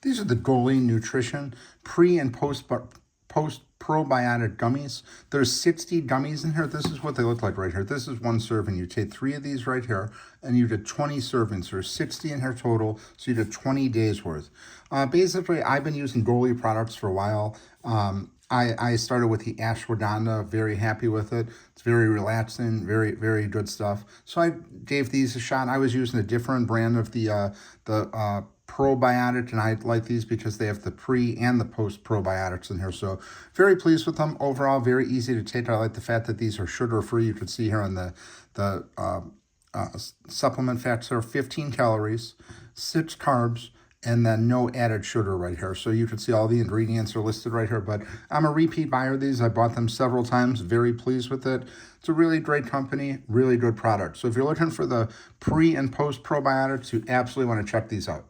These are the Goli Nutrition pre and post probiotic gummies. There's 60 gummies in here. This is what they look like right here. This is one serving. You take 3 of these right here, and you did 20 servings. There's 60 in here total, so you did 20 days worth. Basically, I've been using Goli products for a while. I started with the ashwagandha, very happy with it. It's very relaxing, very good stuff. So I gave these a shot. I was using a different brand of the probiotic, and I like these because they have the pre and the post probiotics in here. So very pleased with them overall. Very easy to take. I like the fact that these are sugar free. You can see here on the supplement facts there, 15 calories, 6 carbs, and then no added sugar right here. So you can see all the ingredients are listed right here, but I'm a repeat buyer of these. I bought them several times, very pleased with it. It's a really great company, really good product. So if you're looking for the pre and post probiotics, you absolutely want to check these out.